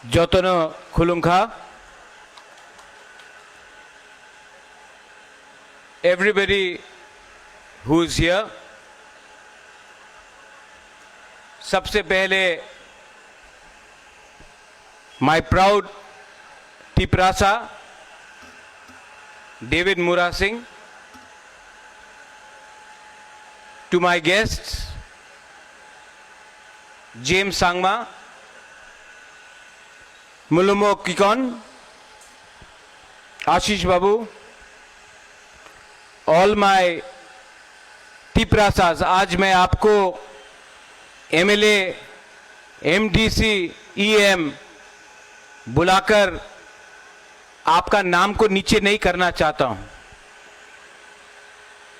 Jotono Khulungkha, everybody who is here, सबसे पहले my proud Tiprasa, David Mura Singh, to my guests, James Sangma, Mulumo Kikon, Ashish Babu, all my Tiprasas, आज मैं आपको MLA, MDC, EM बुलाकर आपका नाम को नीचे नहीं करना चाहता हूं।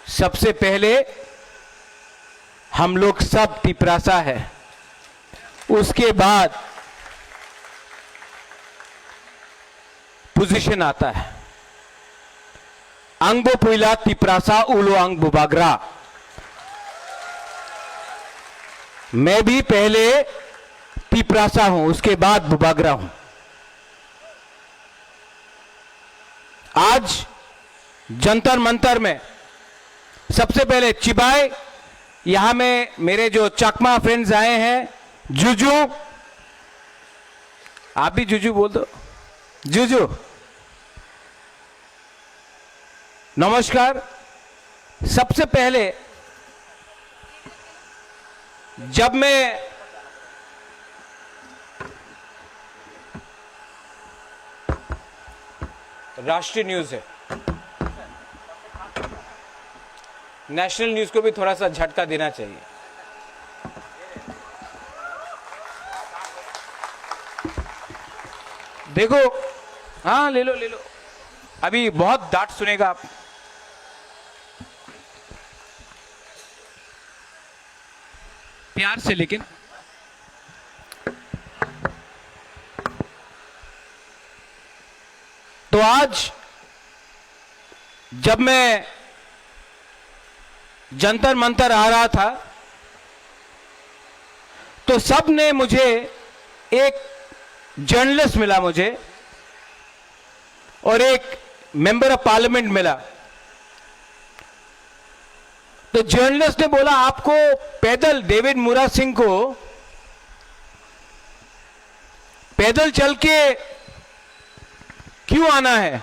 सबसे पहले हम लोग सब तिपरासा है, उसके बाद पोजीशन आता है। अंगबो पुइला तिपरासा उलो अंग बुबागरा। मैं भी पहले तिपरासा हूं, उसके बाद बुबागरा हूं। आज जंतर मंतर में सबसे पहले चिबाई, यहां में मेरे जो चकमा फ्रेंड्स आए हैं, जुजू, आप भी जुजू बोल दो, जुजू नमस्कार। सबसे पहले जब मैं राष्ट्रीय न्यूज है, नेशनल न्यूज को भी थोड़ा सा झटका देना चाहिए। देखो, हाँ ले लो ले लो, अभी बहुत डांट सुनेगा आप। प्यार से, लेकिन तो आज जब मैं जंतर मंतर आ रहा था तो सब ने मुझे, एक जर्नलिस्ट मिला मुझे और एक मेंबर ऑफ पार्लियामेंट मिला। तो जर्नलिस्ट ने बोला, आपको पैदल डेविड मुरा सिंह को पैदल चल के क्यों आना है?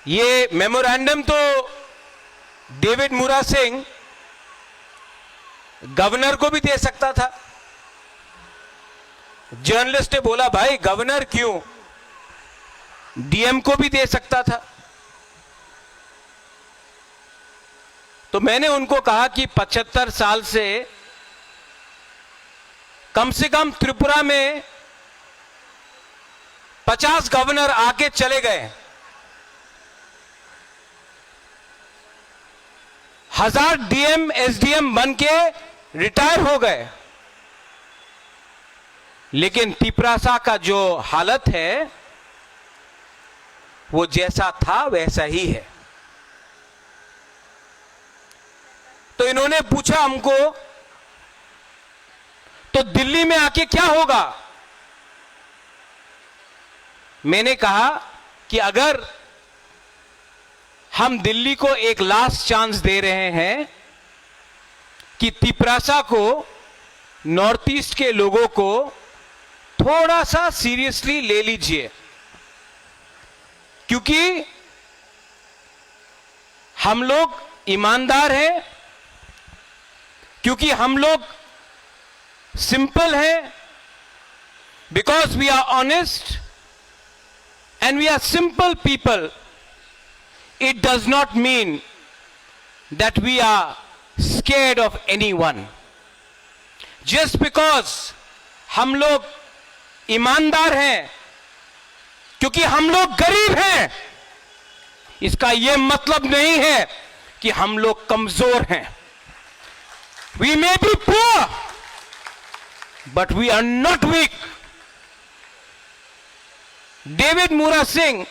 ये मेमोरेंडम तो डेविड मुरा सिंह गवर्नर को भी दे सकता था। जर्नलिस्ट ने बोला, भाई गवर्नर क्यों, डीएम को भी दे सकता था। तो मैंने उनको कहा कि 75 साल से कम त्रिपुरा में 50 गवर्नर आके चले गए, 1000 डीएम एसडीएम बन के रिटायर हो गए, लेकिन तिपरासा का जो हालत है वो जैसा था वैसा ही है। तो इन्होंने पूछा हमको, तो दिल्ली में आके क्या होगा? मैंने कहा कि अगर हम दिल्ली को एक लास्ट चांस दे रहे हैं कि तिपरासा को, नॉर्थ ईस्ट के लोगों को थोड़ा सा सीरियसली ले लीजिए, क्योंकि हम लोग ईमानदार हैं, क्योंकि हम लोग सिंपल हैं, because we are honest and we are simple people. It does not mean that we are scared of anyone. Just because हम लोग ईमानदार हैं, क्योंकि हम लोग गरीब हैं, इसका यह मतलब नहीं है कि हम लोग कमजोर हैं। We may be poor but we are not weak. David मुरा सिंह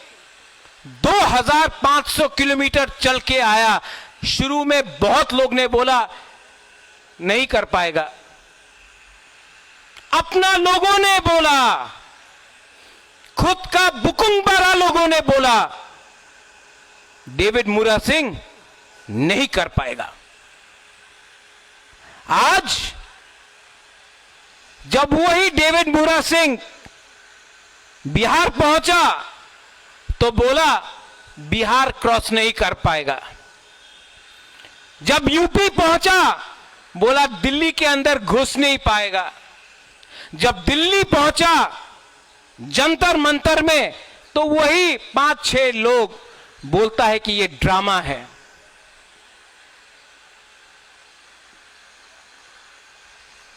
2500 किलोमीटर चल के आया। शुरू में बहुत लोग ने बोला नहीं कर पाएगा। अपना लोगों ने बोला, खुद का बुकुंगबारा लोगों ने बोला, डेविड मुरा सिंह नहीं कर पाएगा। आज जब वही डेविड मुरा सिंह बिहार पहुंचा तो बोला बिहार क्रॉस नहीं कर पाएगा। जब यूपी पहुंचा बोला दिल्ली के अंदर घुस नहीं पाएगा। जब दिल्ली पहुंचा जंतर मंतर में तो वही 5-6 लोग बोलता है कि ये ड्रामा है।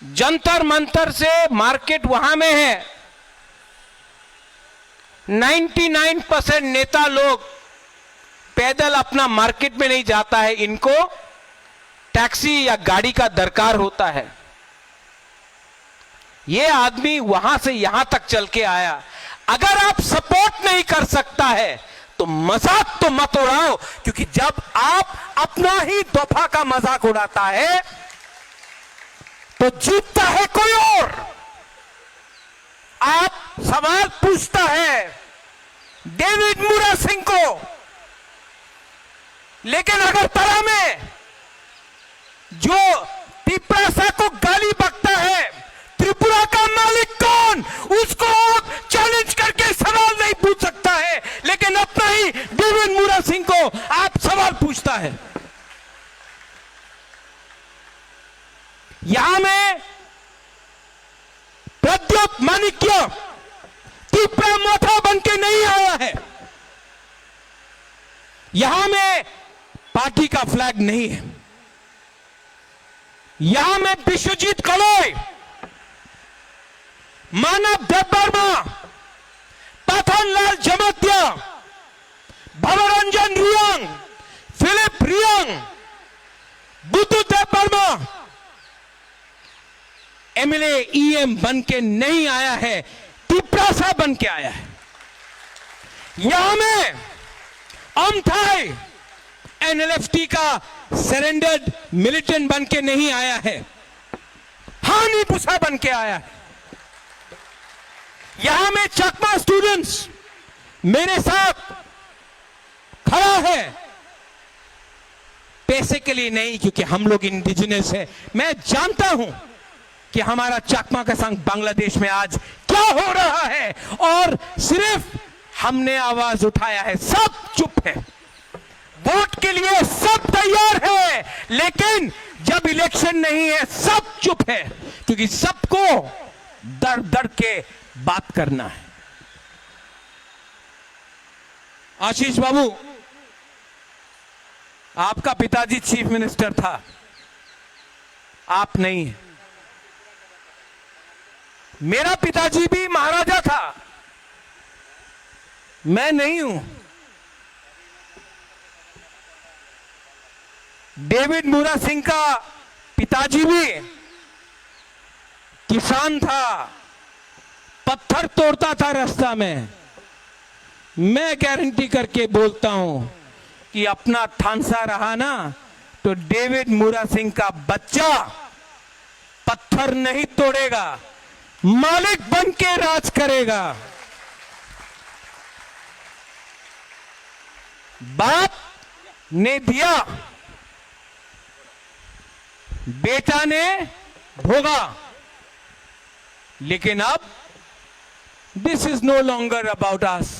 जंतर मंतर से मार्केट वहां में है। 99% नेता लोग पैदल अपना मार्केट में नहीं जाता है, इनको टैक्सी या गाड़ी का दरकार होता है। ये आदमी वहां से यहां तक चल के आया। अगर आप सपोर्ट नहीं कर सकता है तो मजाक तो मत उड़ाओ, क्योंकि जब आप अपना ही दफा का मजाक उड़ाता है तो जीतता है कोई और। आप सवाल पूछता है डेविड मुरा सिंह को, लेकिन अगर तरा में जो तिपरासा को गाली बकता है, त्रिपुरा का मालिक कौन, उसको चैलेंज करके सवाल नहीं पूछ सकता है, लेकिन अपना ही डेविड मुरा सिंह को आप सवाल पूछता है। यहां में प्रद्योत माणिक्य तिपरा मोथा बन के नहीं आया है। यहां में पार्टी का फ्लैग नहीं है। यहां में विश्वजीत कलोय, मानव देववर्मा, पथनलाल जमत्या, भवरंजन रियांग, फिलिप रियांग, बुद्धू देववर्मा एमएलए ईएम बन के नहीं आया है, तिपरासा बन के आया है। यहां में अमथाई एनएलएफटी का सरेंडर्ड मिलिटेंट बन के नहीं आया है, हानि पुसा बन के आया है। यहां में चकमा स्टूडेंट्स मेरे साथ खड़ा है, पैसे के लिए नहीं, क्योंकि हम लोग इंडिजिनस है। मैं जानता हूं कि हमारा चकमा का संग बांग्लादेश में आज क्या हो रहा है, और सिर्फ हमने आवाज उठाया है। सब चुप है, वोट के लिए सब तैयार है, लेकिन जब इलेक्शन नहीं है सब चुप है, क्योंकि सबको डर डर के बात करना है। आशीष बाबू, आपका पिताजी चीफ मिनिस्टर था, आप नहीं है। मेरा पिताजी भी महाराजा था, मैं नहीं हूं। डेविड मुरा सिंह का पिताजी भी किसान था, पत्थर तोड़ता था रास्ता में। मैं गारंटी करके बोलता हूं कि अपना थानसा रहा ना तो डेविड मुरा सिंह का बच्चा पत्थर नहीं तोड़ेगा, मालिक बन के राज करेगा। बाप ने दिया, बेटा ने भोगा, लेकिन अब this is no longer about us.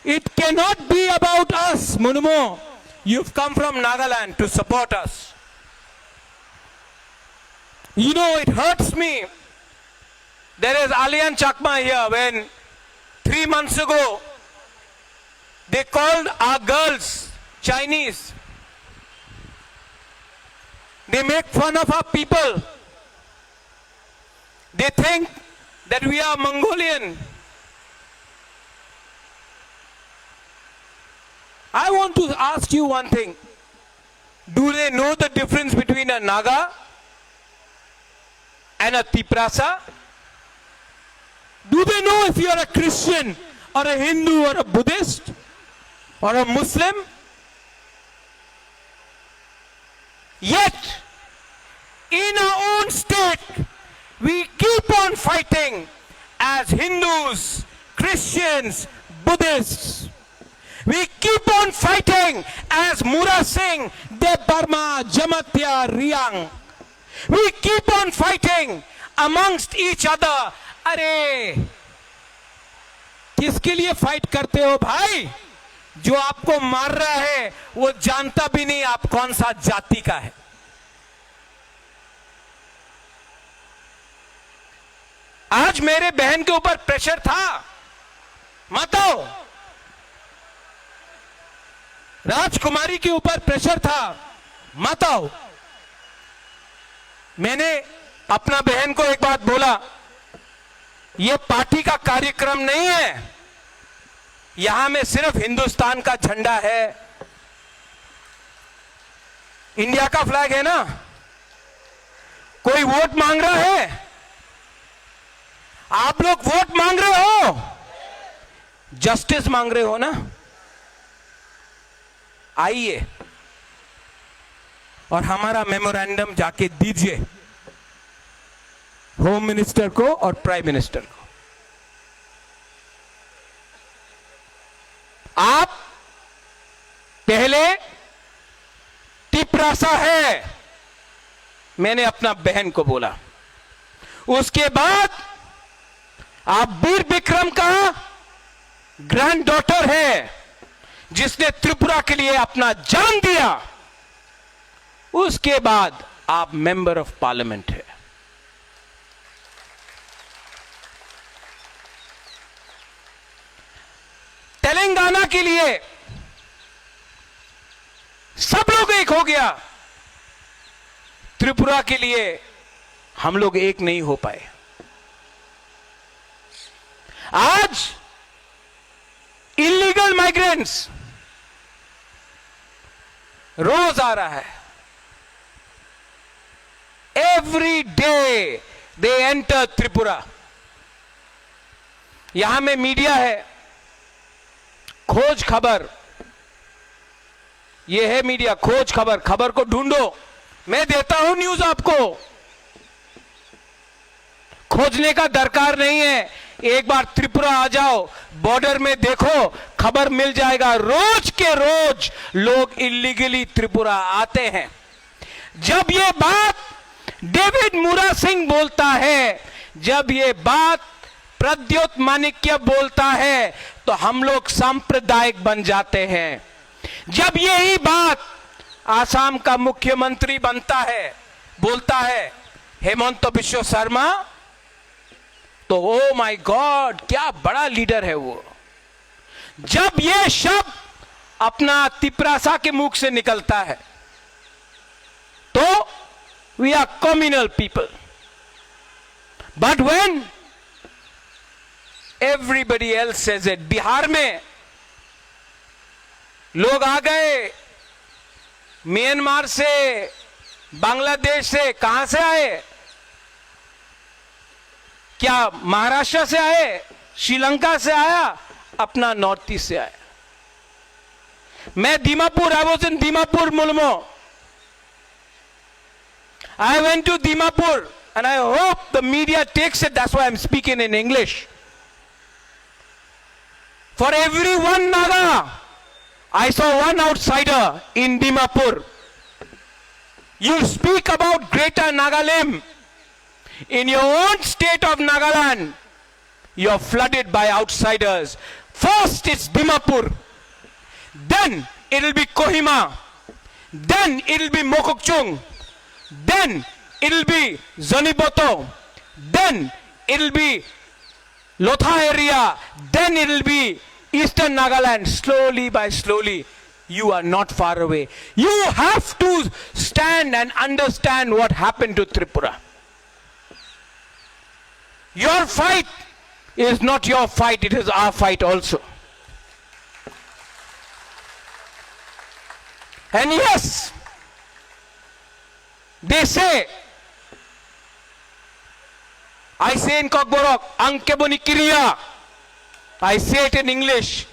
It can not be about us. Munmo, you've come from Nagaland to support us. You know, it hurts me. There is Alian Chakma here. When 3 months ago they called our girls Chinese, they make fun of our people. They think that we are Mongolian. I want to ask you one thing. Do they know the difference between a Naga and a Tiprasa? Do they know if you are a Christian or a Hindu or a Buddhist or a Muslim? Yet, in our own state, we keep on fighting as Hindus, Christians, Buddhists. We keep on fighting as Mura Singh, Dev Burma, Jamatya, Riang. We keep on fighting amongst each other. अरे किसके लिए fight करते हो भाई? जो आपको मार रहा है वो जानता भी नहीं आप कौन सा जाति का है। आज मेरे बहन के ऊपर प्रेशर था, मत आओ। राजकुमारी के ऊपर प्रेशर था, मत आओ। मैंने अपना बहन को एक बात बोला, यह पार्टी का कार्यक्रम नहीं है, यहां में सिर्फ हिंदुस्तान का झंडा है, इंडिया का फ्लैग है ना। कोई वोट मांग रहा है? आप लोग वोट मांग रहे हो, जस्टिस मांग रहे हो ना? आइए और हमारा मेमोरेंडम जाके दीजिए होम मिनिस्टर को और प्राइम मिनिस्टर को। आप पहले टिपरासा है, मैंने अपना बहन को बोला। उसके बाद आप वीर विक्रम का ग्रैंड डॉटर है, जिसने त्रिपुरा के लिए अपना जान दिया। उसके बाद आप मेंबर ऑफ पार्लियामेंट है। तेलंगाना के लिए सब लोग एक हो गया, त्रिपुरा के लिए हम लोग एक नहीं हो पाए। आज इलीगल माइग्रेंट्स रोज आ रहा है, every day they enter Tripura. यहां में मीडिया है, खोज खबर, यह है मीडिया, खोज खबर, खबर को ढूंढो। मैं देता हूं न्यूज आपको, खोजने का दरकार नहीं है। एक बार त्रिपुरा आ जाओ, बॉर्डर में देखो, खबर मिल जाएगा। रोज के रोज लोग इलीगली त्रिपुरा आते हैं। जब ये बात डेविड मुरा सिंह बोलता है, जब ये बात प्रद्योत माणिक्य बोलता है, तो हम लोग सांप्रदायिक बन जाते हैं। जब यही बात आसाम का मुख्यमंत्री बनता है, बोलता है हेमंत बिश्व शर्मा, तो ओ माय गॉड क्या बड़ा लीडर है वो। जब ये शब्द अपना तिपरासा के मुख से निकलता है, तो we are communal people. But when everybody else says it, Bihar में लोग आ गए, म्यांमार से, बांग्लादेश से, कहां से आए? क्या महाराष्ट्र से आए? श्रीलंका से आया? अपना नॉर्थ ईस्ट से आया। मैं Dimapur, I was in Dimapur Mulmo, I went to Dimapur and I hope the media takes it, that's why I'm speaking in English. For every one Naga, I saw one outsider in Dimapur. You speak about Greater Nagaland. In your own state of Nagaland, you are flooded by outsiders. First it's Dimapur, then it will be Kohima, then it will be Mokokchung, then it will be Zoniboto, then it will be Lotha area, then it will be Eastern Nagaland. Slowly by slowly, you are not far away. You have to stand and understand what happened to Tripura. Your fight is not your fight, it is our fight also. And yes, they say, I say in Kokborok, Ankeboni Kiriya. I say it in English.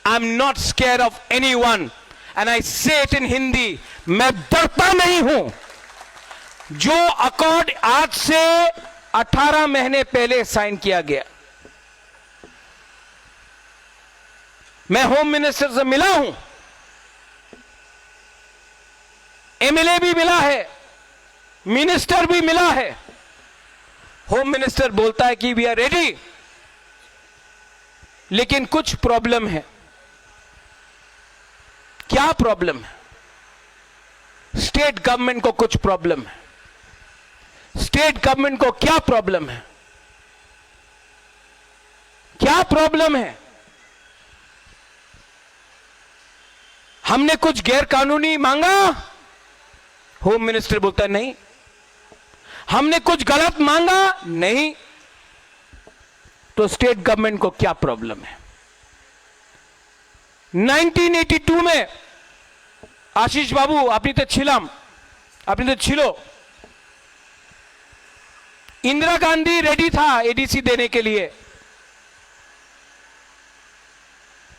I'm not scared of anyone. And I से it in Hindi, मैं डरता नहीं हूं। जो accord आज से 18 महीने पहले साइन किया गया, मैं होम मिनिस्टर से मिला हूं, एमएलए भी मिला है, मिनिस्टर भी मिला है। होम मिनिस्टर बोलता है कि वी आर रेडी, लेकिन कुछ प्रॉब्लम है। क्या प्रॉब्लम है? स्टेट गवर्नमेंट को कुछ प्रॉब्लम है। स्टेट गवर्नमेंट को क्या प्रॉब्लम है? क्या प्रॉब्लम है? हमने कुछ गैर कानूनी मांगा? होम मिनिस्टर बोलता है नहीं। हमने कुछ गलत मांगा? नहीं। तो स्टेट गवर्नमेंट को क्या प्रॉब्लम है? 1982 में आशीष बाबू अपनी तो छिलम, अपनी तो छिलो, इंदिरा गांधी रेडी था एडीसी देने के लिए।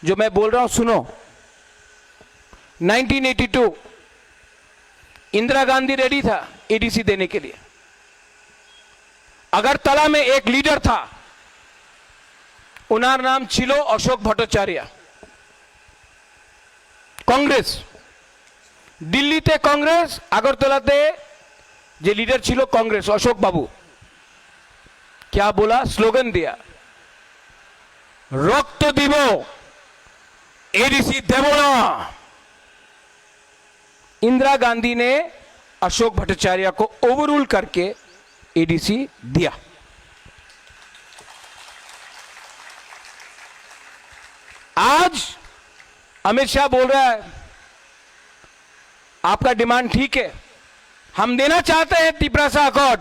जो मैं बोल रहा हूं सुनो, 1982 इंदिरा गांधी रेडी था एडीसी देने के लिए। अगरतला में एक लीडर था, उनार नाम छिलो अशोक भट्टाचार्य, कांग्रेस। दिल्लीते कांग्रेस, আগরতলাতে যে লিডার ছিল कांग्रेस अशोक बाबू, क्या बोला? स्लोगन दिया, रक्त দিব एडीसी देव ना। इंदिरा गांधी ने अशोक भट्टाचार्य को ओवररूल करके एडीसी दिया। आज अमित शाह बोल रहा है आपका डिमांड ठीक है, हम देना चाहते हैं तिपरासा अकॉर्ड।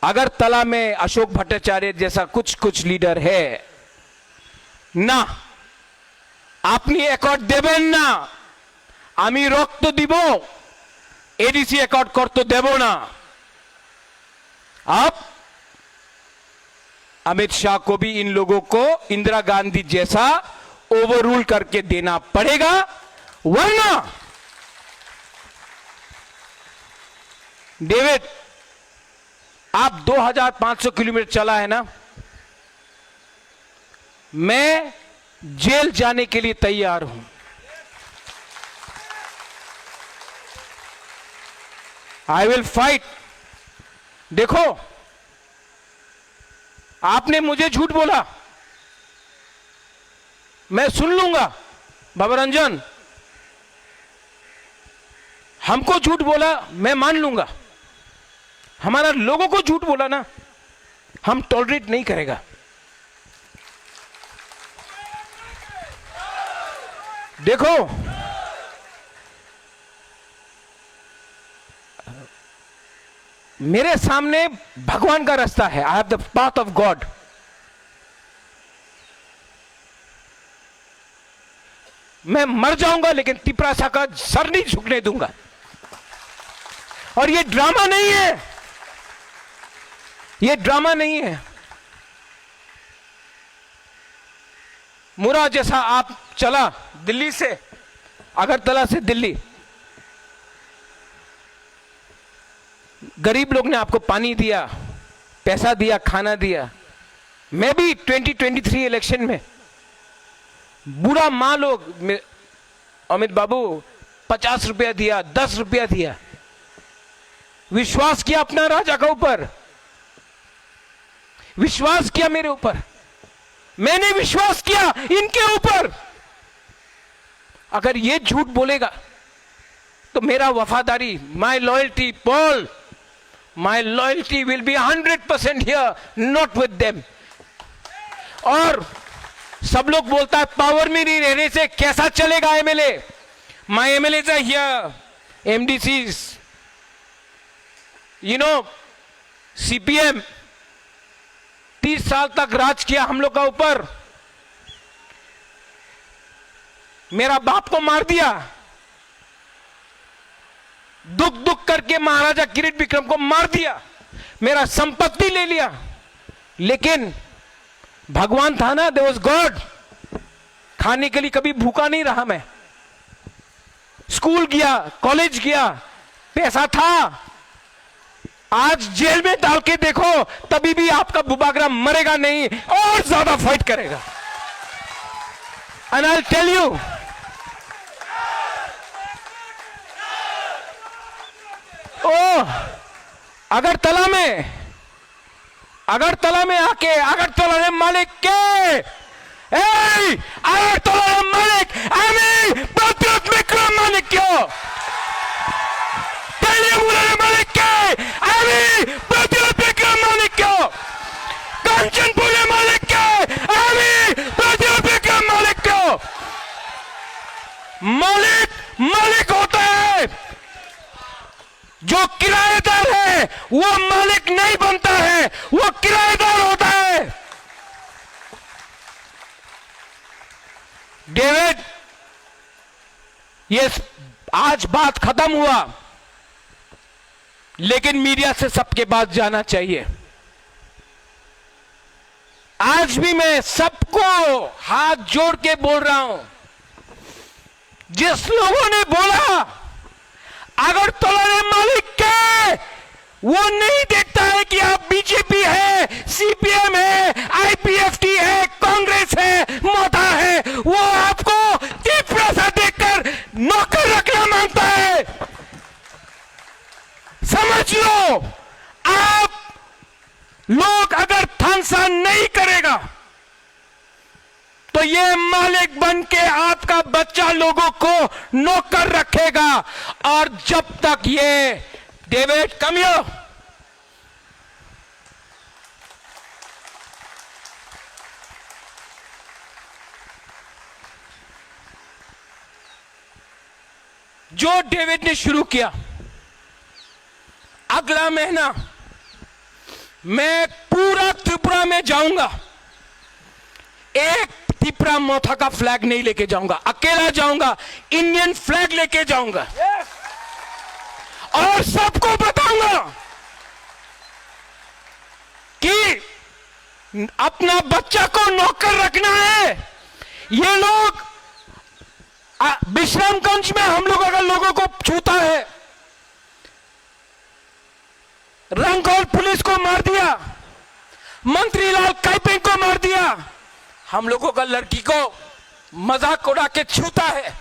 अगर तला में अशोक भट्टाचार्य जैसा कुछ कुछ लीडर है ना, আপনি অ্যাকর্ড দেবেন না, আমি রক্ত দিব, एडीसी अकॉर्ड कर तो देवो ना। अब अमित शाह को भी इन लोगों को इंदिरा गांधी जैसा ओवररूल करके देना पड़ेगा, वरना डेविड आप 2500 किलोमीटर चला है ना, मैं जेल जाने के लिए तैयार हूं। I will fight. देखो, आपने मुझे झूठ बोला, मैं सुन लूंगा। बाबा रंजन, हमको झूठ बोला मैं मान लूंगा, हमारा लोगों को झूठ बोला ना, हम टॉलरेट नहीं करेगा। देखो, मेरे सामने भगवान का रास्ता है, I have the path of God. मैं मर जाऊंगा लेकिन तिपरासा का सर नहीं झुकने दूंगा। और ये ड्रामा नहीं है, ये ड्रामा नहीं है। मुरा जैसा आप चला दिल्ली से, अगरतला से दिल्ली, गरीब लोग ने आपको पानी दिया, पैसा दिया, खाना दिया। मैं भी 2023 इलेक्शन में बुरा माँ लोग, अमित बाबू 50 रुपया दिया, 10 रुपया दिया, विश्वास किया अपना राजा का ऊपर, विश्वास किया मेरे ऊपर, मैंने विश्वास किया इनके ऊपर। अगर ये झूठ बोलेगा तो मेरा वफादारी, माई loyalty Paul, my loyalty will be 100% here, not with them. और सब लोग बोलता है पावर में नहीं रहने से कैसा चलेगा MLA. My MLA are here, MDCs, you know, CPM 30 साल तक राज किया हम लोग का ऊपर, मेरा बाप को मार दिया, दुख दुख करके महाराजा किरीट विक्रम को मार दिया, मेरा संपत्ति ले लिया, लेकिन भगवान था ना, देयर वाज गॉड। खाने के लिए कभी भूखा नहीं रहा मैं। स्कूल गया, कॉलेज गया, पैसा था। आज जेल में डाल के देखो, तभी भी आपका बुबागरा मरेगा नहीं और ज्यादा फाइट करेगा। And I will tell you, Agartala में आके अगरतला मालिक के अगरतला मालिक আমি প্রতিরোধ বিক্রম মালিক क्यों मालिक के আমি প্রতিরোধ বিক্রম মালিক क्यों कंचनपुर मालिक के আমি প্রতিরোধ বিক্রम मालिक क्यों मालिक होता है, जो किराएदार है वो मालिक नहीं बनता है, वो किराएदार होता है। डेविड, ये आज बात खत्म हुआ, लेकिन मीडिया से सबके पास जाना चाहिए। आज भी मैं सबको हाथ जोड़ के बोल रहा हूं, जिस लोगों ने बोला अगरतला मालिक के, वो नहीं देखता है कि आप बीजेपी है, सीपीएम है, आईपीएफटी है, कांग्रेस है, मोदा है। वो आपको तीव्र सा देखकर नौकर रखना मांगता है। समझ लो, आप लोग अगर थानसा नहीं करेगा तो ये मालिक बन के आपका बच्चा लोगों को नौकर रखेगा। और जब तक ये डेविड कम हियर, जो डेविड ने शुरू किया, अगला महीना मैं पूरा त्रिपुरा में जाऊंगा। एक त्रिपुरा मोथा का फ्लैग नहीं लेके जाऊंगा, अकेला जाऊंगा, इंडियन फ्लैग लेके जाऊंगा। और सबको बताऊंगा कि अपना बच्चा को नौकर रखना है। ये लोग विश्रामगंज में हम लोग अगर लोगों को छूता है, रंगौल पुलिस को मार दिया, मंत्री लाल काइपिंग को मार दिया, हम लोगों का लड़की को मजाक उड़ा के छूता है।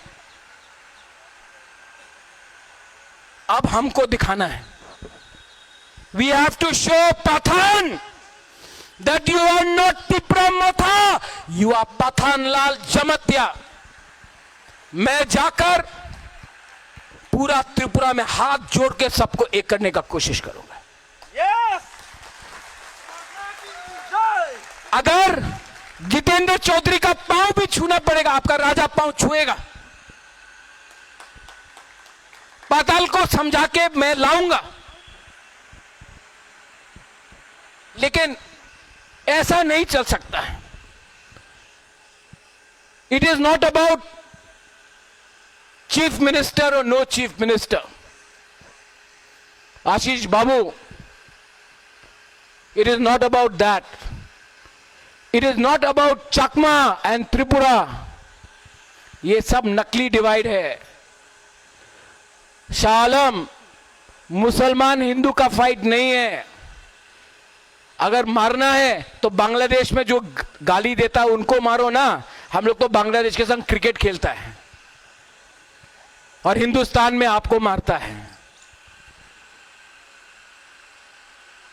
अब हमको दिखाना है, we have to show Pathan that you are not Tripura Motha, you are Pathan Lal Jamatia. मैं जाकर पूरा त्रिपुरा में हाथ जोड़ के सबको एक करने का कोशिश करूंगा। अगर जितेंद्र चौधरी का पांव भी छूना पड़ेगा, आपका राजा पांव छुएगा। पाताल को समझा के मैं लाऊंगा, लेकिन ऐसा नहीं चल सकता है। It is not about chief minister और no chief minister. Ashish Babu, it is not about that. It is not about Chakma and Tripura. ये सब नकली डिवाइड है। शाह आलम, मुसलमान हिंदू का फाइट नहीं है। अगर मारना है तो बांग्लादेश में जो गाली देता है उनको मारो ना। हम लोग तो बांग्लादेश के संग क्रिकेट खेलता है और हिंदुस्तान में आपको मारता है।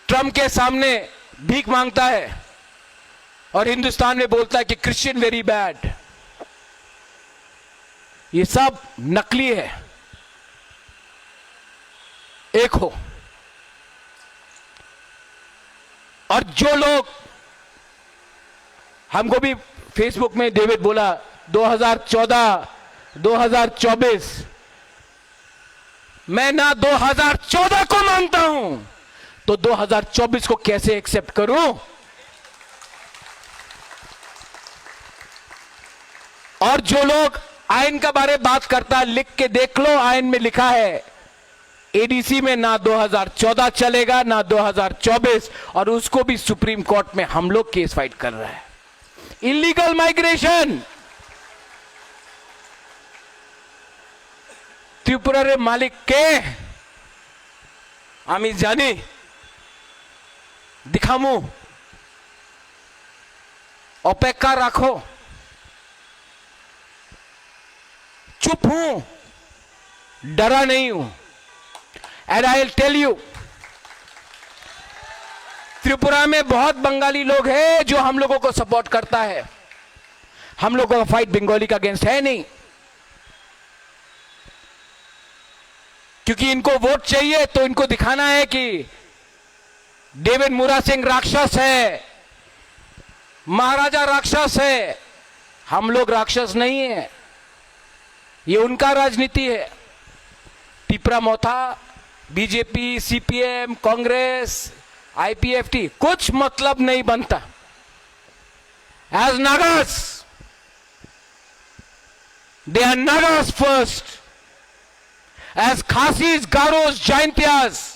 ट्रम्प के सामने भीख मांगता है और हिंदुस्तान में बोलता है कि क्रिश्चियन वेरी बैड। ये सब नकली है। एक हो। और जो लोग, हमको भी फेसबुक में डेविड बोला 2014, 2024, मैं ना 2014 को मानता हूं तो 2024 को कैसे एक्सेप्ट करूं। और जो लोग आयन का बारे में बात करता है, लिख के देख लो, आयन में लिखा है एडीसी में ना 2014 चलेगा ना 2024, और उसको भी सुप्रीम कोर्ट में हम लोग केस फाइट कर रहे हैं। इलीगल माइग्रेशन, ত্রিপুরার মালিক কে আমি জানি दिखामू अपेक्षा रखो चुप हूं डरा नहीं हूं and I will tell you Tripura में बहुत बंगाली लोग हैं जो हम लोगों को सपोर्ट करता है हम लोगों का फाइट बंगाली का अगेंस्ट है नहीं क्योंकि इनको वोट चाहिए तो इनको दिखाना है कि डेविड मुरा सिंह राक्षस है महाराजा राक्षस है हम लोग राक्षस नहीं है ये उनका राजनीति है Tipra Motha BJP CPM Congress IPFT कुछ मतलब नहीं बनता as Nagas they are Nagas first as Khasis Garos Jaintias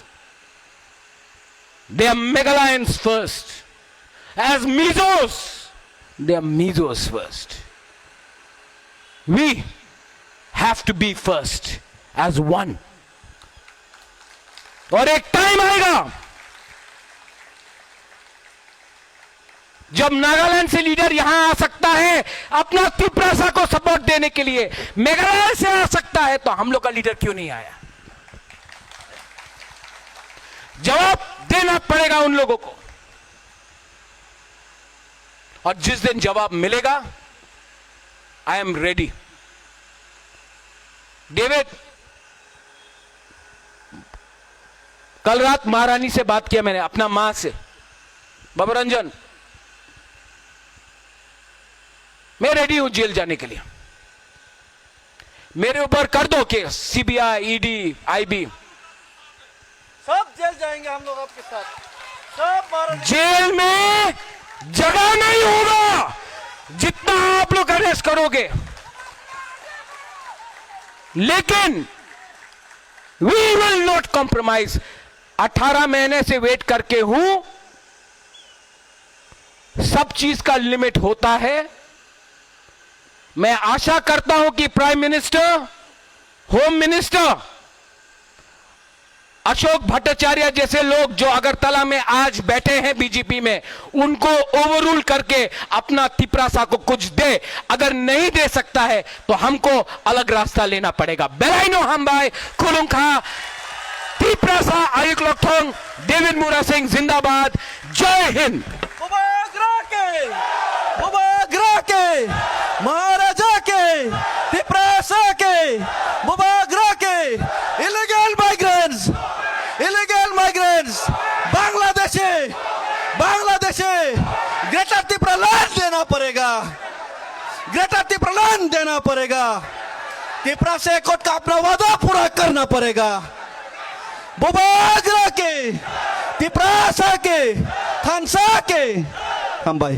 they are Meghalayans first. As Mizos, they are Mizos first. We have to be first as one. और एक टाइम आएगा जब नागालैंड से लीडर यहां आ सकता है अपना त्रिपुरा को सपोर्ट देने के लिए मेघालय से आ सकता है तो हम लोग का लीडर क्यों नहीं आया जवाब देना पड़ेगा उन लोगों को और जिस दिन जवाब मिलेगा आई एम रेडी डेविड कल रात महारानी से बात किया मैंने अपना मां से बाबूरंजन मैं रेडी हूं जेल जाने के लिए मेरे ऊपर कर दो केस सीबीआई ईडी आईबी सब जेल जाएंगे हम लोग आपके साथ सब जेल में जगह नहीं होगा जितना आप लोग अरेस्ट करोगे लेकिन वी विल नॉट कॉम्प्रोमाइज 18 महीने से वेट करके हूं सब चीज का लिमिट होता है मैं आशा करता हूं कि prime minister home minister Ashok Bhattacharya जैसे लोग जो अगरतला में आज बैठे हैं बीजेपी में उनको ओवररूल करके अपना त्रिपुरा को कुछ दे अगर नहीं दे सकता है तो हमको अलग रास्ता लेना पड़ेगा बेलाइनो हम भाई खुलुंखा त्रिपुरा आयुक लोकथोंग डेविड मुरा सिंह जिंदाबाद जय हिंद महाराजा के त्रिपुरा के मुबागरा के इलीगल माइग्रेंट्स बांग्लादेशे ग्रेटर त्रिपुरालैंड देना पड़ेगा त्रिपुरा से कोर्ट का अपना वादा पूरा करना पड़ेगा मुबागरा के त्रिपुरा के थानसा के हम भाई